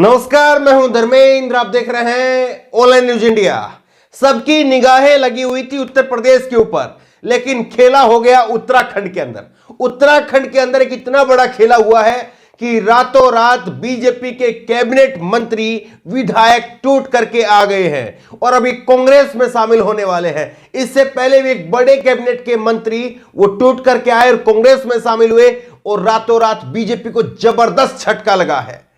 नमस्कार, मैं हूं धर्मेंद्र। आप देख रहे हैं ऑनलाइन न्यूज इंडिया। सबकी निगाहें लगी हुई थी उत्तर प्रदेश के ऊपर, लेकिन खेला हो गया उत्तराखंड के अंदर। उत्तराखंड के अंदर एक इतना बड़ा खेला हुआ है कि रातों रात बीजेपी के कैबिनेट मंत्री विधायक टूट करके आ गए हैं और अभी कांग्रेस में शामिल होने वाले हैं। इससे पहले भी एक बड़े कैबिनेट के मंत्री वो टूट करके आए और कांग्रेस में शामिल हुए और रातों रात बीजेपी को जबरदस्त झटका लगा है।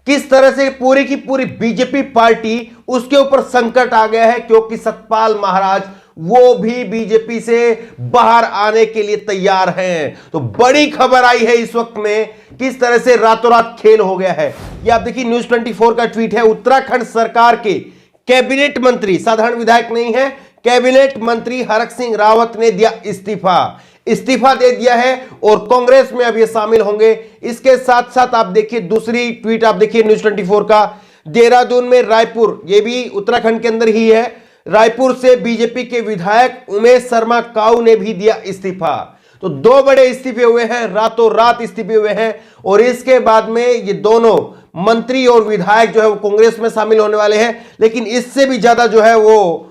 किस तरह से पूरी की पूरी बीजेपी पार्टी उसके ऊपर संकट आ गया है, क्योंकि सतपाल महाराज वो भी बीजेपी से बाहर आने के लिए तैयार हैं। तो बड़ी खबर आई है इस वक्त में, किस तरह से रातों रात खेल हो गया है। ये आप देखिए, न्यूज 24 का ट्वीट है। उत्तराखंड सरकार के कैबिनेट मंत्री, साधारण विधायक नहीं है, कैबिनेट मंत्री हरक सिंह रावत ने दिया इस्तीफा दे दिया है और कांग्रेस में अब ये शामिल होंगे। इसके साथ साथ आप देखिए दूसरी ट्वीट, आप देखिए न्यूज 24 का। देहरादून में रायपुर, ये भी उत्तराखंड के अंदर ही है, रायपुर से बीजेपी के विधायक उमेश शर्मा काऊ ने भी दिया इस्तीफा। तो दो बड़े इस्तीफे हुए हैं, रातों रात इस्तीफे हुए हैं। और इसके बाद में ये दोनों मंत्री और विधायक जो है वो कांग्रेस में शामिल होने वाले हैं। लेकिन इससे भी ज्यादा जो है वो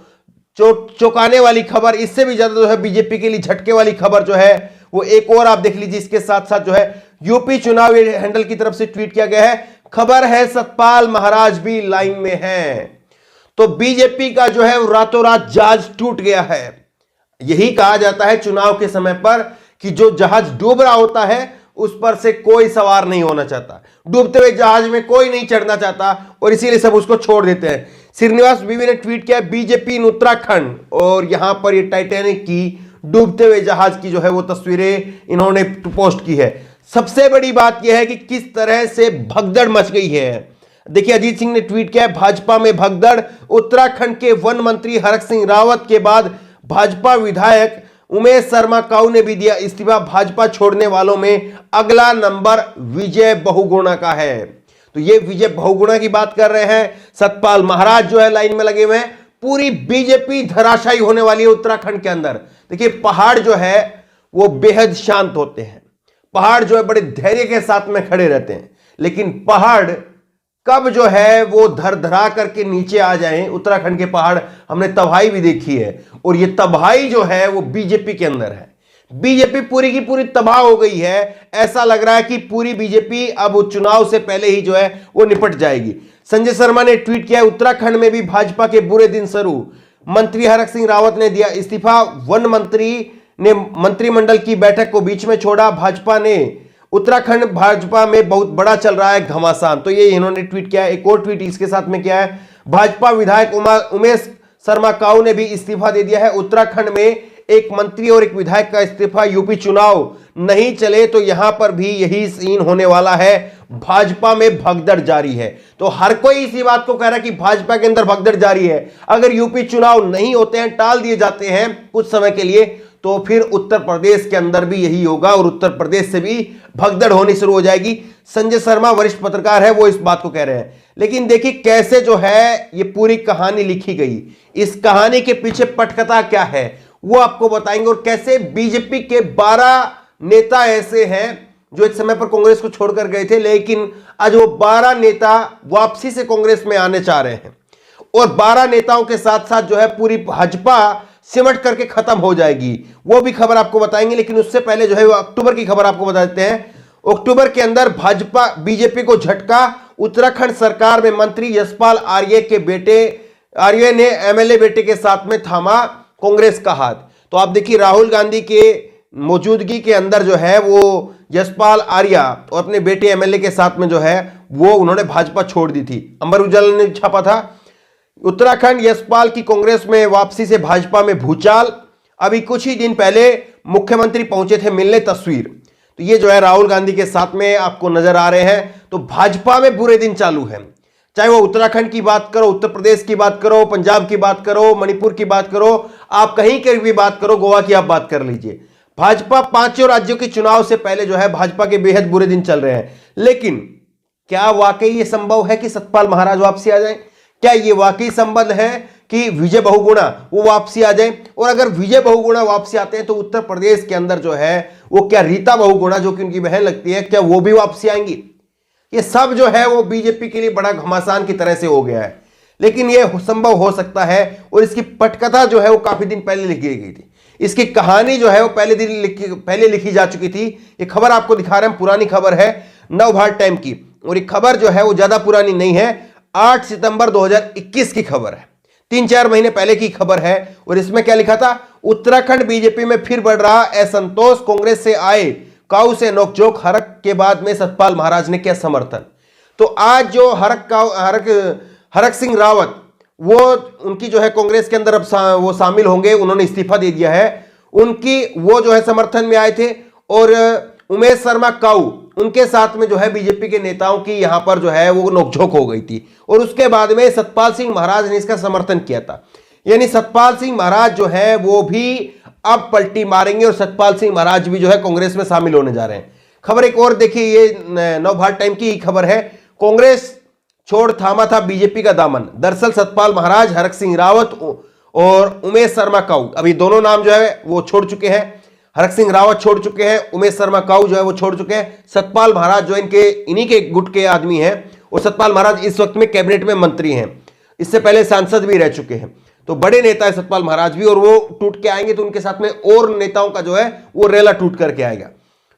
चौंकाने वाली खबर, इससे भी ज्यादा जो है बीजेपी के लिए झटके वाली खबर जो है वो एक और आप देख लीजिए। इसके साथ साथ जो है यूपी चुनाव हैंडल की तरफ से ट्वीट किया गया है। खबर है सतपाल महाराज भी लाइन में हैं। तो बीजेपी का जो है रातों रात जहाज टूट गया है। यही कहा जाता है चुनाव के समय पर कि जो जहाज डूब रहा होता है उस पर से कोई सवार नहीं होना चाहता, डूबते हुए जहाज में कोई नहीं चढ़ना चाहता और इसीलिए सब उसको छोड़ देते हैं। श्रीनिवास बीवी ने ट्वीट किया बीजेपी इन उत्तराखंड, और यहां पर ये टाइटैनिक की डूबते हुए जहाज की जो है वो तस्वीरें इन्होंने पोस्ट की है। सबसे बड़ी बात यह है कि किस तरह से भगदड़ मच गई है। देखिए, अजीत सिंह ने ट्वीट किया भाजपा में भगदड़, उत्तराखंड के वन मंत्री हरक सिंह रावत के बाद भाजपा विधायक उमेश शर्मा काऊ ने भी दिया इस्तीफा। भाजपा छोड़ने वालों में अगला नंबर विजय बहुगुणा का है। तो ये विजय बहुगुणा की बात कर रहे हैं। सतपाल महाराज जो है लाइन में लगे हुए हैं। पूरी बीजेपी धराशायी होने वाली है उत्तराखंड के अंदर। देखिए, पहाड़ जो है वो बेहद शांत होते हैं, पहाड़ जो है बड़े धैर्य के साथ में खड़े रहते हैं, लेकिन पहाड़ कब जो है वो धरा करके नीचे आ जाएं, उत्तराखंड के पहाड़ हमने तबाही भी देखी है। और ये तबाही जो है वो बीजेपी के अंदर है। बीजेपी पूरी की पूरी तबाह हो गई है। ऐसा लग रहा है कि पूरी बीजेपी अब चुनाव से पहले ही जो है वो निपट जाएगी। संजय शर्मा ने ट्वीट किया उत्तराखंड में भी भाजपा के बुरे दिन शुरू, मंत्री हरक सिंह रावत ने दिया इस्तीफा। वन मंत्री ने मंत्रिमंडल की बैठक को बीच में छोड़ा। भाजपा ने उत्तराखंड भाजपा में बहुत बड़ा चल रहा है घमासान। तो ये इन्होंने ट्वीट किया। एक और ट्वीट इसके साथ में क्या है, भाजपा विधायक उमेश शर्मा काऊ ने भी इस्तीफा दे दिया है। उत्तराखंड में एक मंत्री और एक विधायक का इस्तीफा। यूपी चुनाव नहीं चले तो यहां पर भी यही सीन होने वाला है। भाजपा में भगदड़ जारी है। तो हर कोई इसी बात को कह रहा है कि भाजपा के अंदर भगदड़ जारी है। अगर यूपी चुनाव नहीं होते हैं, टाल दिए जाते हैं कुछ समय के लिए, तो फिर उत्तर प्रदेश के अंदर भी यही होगा और उत्तर प्रदेश से भी भगदड़ होनी शुरू हो जाएगी। संजय शर्मा वरिष्ठ पत्रकार है, वो इस बात को कह रहे हैं। लेकिन देखिए कैसे जो है ये पूरी कहानी लिखी गई, इस कहानी के पीछे पटकथा क्या है वो आपको बताएंगे। और कैसे बीजेपी के 12 नेता ऐसे हैं जो एक समय पर कांग्रेस को छोड़कर गए थे, लेकिन आज वो 12 नेता वापसी से कांग्रेस में आने चाह रहे हैं। और 12 नेताओं के साथ साथ जो है पूरी भाजपा सिमट करके खत्म हो जाएगी, वो भी खबर आपको बताएंगे। लेकिन उससे पहले जो है वो अक्टूबर की खबर आपको बता देते हैं। अक्टूबर के अंदर भाजपा बीजेपी को झटका, उत्तराखंड सरकार में मंत्री यशपाल आर्य ने एमएलए बेटे के साथ में थामा कांग्रेस का हाथ। तो आप देखिए राहुल गांधी के मौजूदगी के अंदर जो है वो यशपाल आर्य और अपने बेटे एमएलए के साथ में जो है वो उन्होंने भाजपा छोड़ दी थी। अमर उजाला ने छापा था उत्तराखंड यशपाल की कांग्रेस में वापसी से भाजपा में भूचाल। अभी कुछ ही दिन पहले मुख्यमंत्री पहुंचे थे मिलने, तस्वीर तो ये जो है राहुल गांधी के साथ में आपको नजर आ रहे हैं। तो भाजपा में बुरे दिन चालू हैं, चाहे वो उत्तराखंड की बात करो, उत्तर प्रदेश की बात करो, पंजाब की बात करो, मणिपुर की बात करो, आप कहीं की भी बात करो, गोवा की आप बात कर लीजिए। भाजपा 5 राज्यों के चुनाव से पहले जो है भाजपा के बेहद बुरे दिन चल रहे हैं। लेकिन क्या वाकई ये संभव है कि सतपाल महाराज वापसी आ जाए? क्या ये वाकई संभव है कि विजय बहुगुणा वो वापसी आ जाए? और अगर विजय बहुगुणा वापसी आते हैं तो उत्तर प्रदेश के अंदर जो है वो क्या रीता बहुगुणा जो कि उनकी बहन लगती है, क्या वो भी वापसी आएंगी? ये सब जो है वो बीजेपी के लिए बड़ा घमासान की तरह से हो गया है। लेकिन ये संभव हो सकता है और इसकी पटकथा जो है वो काफी दिन पहले लिखी गई थी। इसकी कहानी जो है वो पहले लिखी जा चुकी थी। ये खबर आपको दिखा रहे हैं, पुरानी खबर है, नवभारत टाइम की, और ये खबर जो है वो ज्यादा पुरानी नहीं है, 8 सितंबर 2021 की खबर है, 3-4 महीने पहले की खबर है। और इसमें क्या लिखा था, उत्तराखंड बीजेपी में फिर बढ़ रहा असंतोष, कांग्रेस से आए काऊ से नोकझोंक, हरक के बाद में सतपाल महाराज ने किया समर्थन। तो आज जो हरक सिंह रावत, वो उनकी जो है कांग्रेस के अंदर अब वो शामिल होंगे, उन्होंने इस्तीफा दे दिया है, उनकी वो जो है समर्थन में आए थे। और उमेश शर्मा काऊ, उनके साथ में जो है बीजेपी के नेताओं की यहां पर जो है वो नोकझोंक हो गई थी। और उसके बाद में सतपाल सिंह महाराज ने इसका समर्थन किया था। यानी सतपाल सिंह महाराज जो है वो भी अब पलटी मारेंगे और सतपाल सिंह महाराज भी जो है कांग्रेस में शामिल होने जा रहे हैं। खबर एक और देखिए, ये नवभारत टाइम की खबर है, कांग्रेस छोड़ थामा था बीजेपी का दामन। दरअसल सतपाल महाराज, हरक सिंह रावत और उमेश शर्मा काऊ, अभी दोनों नाम जो है वो छोड़ चुके हैं। हरक सिंह रावत छोड़ चुके हैं, उमेश शर्मा काऊ जो है वो छोड़ चुके हैं। सतपाल महाराज जो इन्हीं के गुट के आदमी हैं, और सतपाल महाराज इस वक्त में कैबिनेट में मंत्री हैं, इससे पहले सांसद भी रह चुके हैं। तो बड़े नेता है सतपाल महाराज भी, और वो टूट के आएंगे तो उनके साथ में और नेताओं का जो है वो रेला टूट करके आएगा।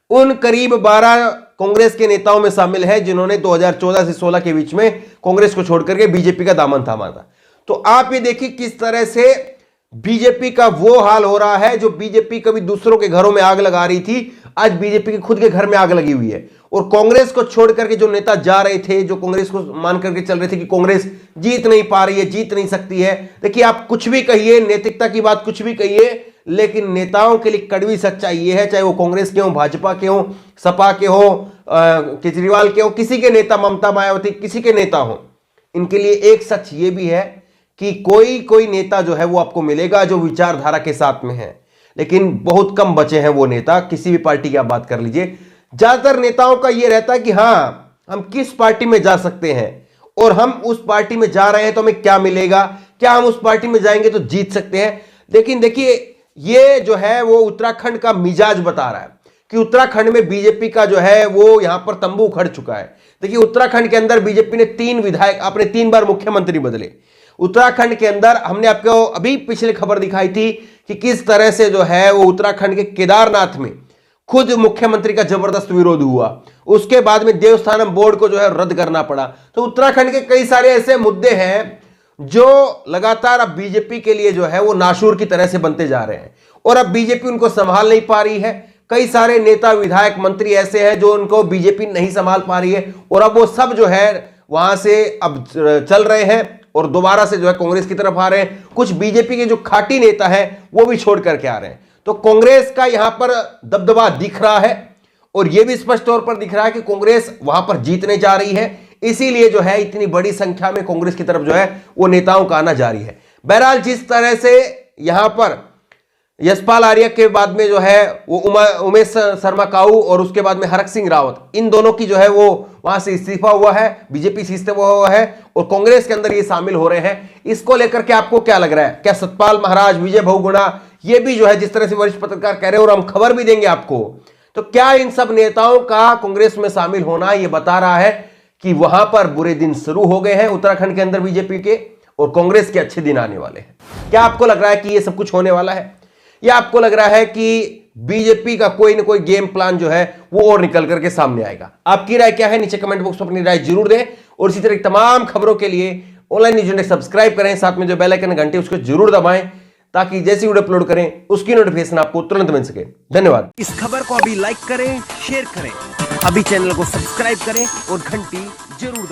उन करीब 12 कांग्रेस के नेताओं में शामिल है जिन्होंने 2014 से 16 के बीच में कांग्रेस को छोड़ करके बीजेपी का दामन थामा था। तो आप ये देखिए किस तरह से बीजेपी का वो हाल हो रहा है, जो बीजेपी कभी दूसरों के घरों में आग लगा रही थी, आज बीजेपी के खुद के घर में आग लगी हुई है। और कांग्रेस को छोड़ करके जो नेता जा रहे थे, जो कांग्रेस को मान करके चल रहे थे कि कांग्रेस जीत नहीं पा रही है, जीत नहीं सकती है, देखिए आप कुछ भी कहिए, नैतिकता की बात कुछ भी कहिए, लेकिन नेताओं के लिए कड़वी सच्चाई ये है, चाहे वो कांग्रेस के हो, भाजपा के हो, सपा के हो, केजरीवाल के हो, किसी के नेता, ममता मायावती, किसी के नेता हो, इनके लिए एक सच ये भी है कि कोई नेता जो है वो आपको मिलेगा जो विचारधारा के साथ में है, लेकिन बहुत कम बचे हैं वो नेता। किसी भी पार्टी की आप बात कर लीजिए, ज्यादातर नेताओं का ये रहता है कि हाँ हम किस पार्टी में जा सकते हैं, और हम उस पार्टी में जा रहे हैं तो हमें क्या मिलेगा, क्या हम उस पार्टी में जाएंगे तो जीत सकते हैं। लेकिन देखिए ये जो है वो उत्तराखंड का मिजाज बता रहा है कि उत्तराखंड में बीजेपी का जो है वो यहां पर तंबू उखड़ चुका है। देखिए उत्तराखंड के अंदर बीजेपी ने 3 विधायक, अपने 3 बार मुख्यमंत्री बदले। उत्तराखंड के अंदर हमने आपको अभी पिछले खबर दिखाई थी कि किस तरह से जो है वो उत्तराखंड के केदारनाथ में खुद मुख्यमंत्री का जबरदस्त विरोध हुआ, उसके बाद में देवस्थानम बोर्ड को जो है रद्द करना पड़ा। तो उत्तराखंड के कई सारे ऐसे मुद्दे हैं जो लगातार अब बीजेपी के लिए जो है वो नाशूर की तरह से बनते जा रहे हैं, और अब बीजेपी उनको संभाल नहीं पा रही है। कई सारे नेता, विधायक, मंत्री ऐसे हैं जो उनको बीजेपी नहीं संभाल पा रही है, और अब वो सब जो है वहां से अब चल रहे हैं और दोबारा से जो है कांग्रेस की तरफ आ रहे हैं। कुछ बीजेपी के जो खाटी नेता है वो भी छोड़ करके आ रहे हैं। तो कांग्रेस का यहां पर दबदबा दिख रहा है, और यह भी स्पष्ट तौर पर दिख रहा है कि कांग्रेस वहां पर जीतने जा रही है। इसीलिए जो है इतनी बड़ी संख्या में कांग्रेस की तरफ जो है वो नेताओं का आना जारी है। बहरहाल जिस तरह से यहां पर यशपाल आर्य के बाद में जो है वो उमेश शर्मा काऊ और उसके बाद में हरक सिंह रावत, इन दोनों की जो है वो वहां से इस्तीफा हुआ है, बीजेपी से इस्तीफा हुआ है, और कांग्रेस के अंदर ये शामिल हो रहे हैं। इसको लेकर के आपको क्या लग रहा है, क्या सतपाल महाराज, विजय बहुगुणा, ये भी जो है जिस तरह से वरिष्ठ पत्रकार कह रहे हैं, और हम खबर भी देंगे आपको, तो क्या इन सब नेताओं का कांग्रेस में शामिल होना ये बता रहा है कि वहां पर बुरे दिन शुरू हो गए हैं उत्तराखंड के अंदर बीजेपी के, और कांग्रेस के अच्छे दिन आने वाले हैं? क्या आपको लग रहा है कि ये सब कुछ होने वाला है, या आपको लग रहा है कि बीजेपी का कोई ना कोई गेम प्लान जो है वो और निकल करके सामने आएगा? आपकी राय क्या है, नीचे कमेंट बॉक्स में अपनी राय जरूर दें, और इसी तरह की तमाम खबरों के लिए ऑनलाइन न्यूज़ इंडेक्स सब्सक्राइब करें, साथ में जो बेल आइकन घंटे उसको जरूर दबाएं, ताकि जैसी वीडियो अपलोड करें उसकी नोटिफिकेशन आपको तुरंत मिल सके। धन्यवाद। इस खबर को अभी लाइक करें, शेयर करें, अभी चैनल को सब्सक्राइब करें और घंटी जरूर दबाएं।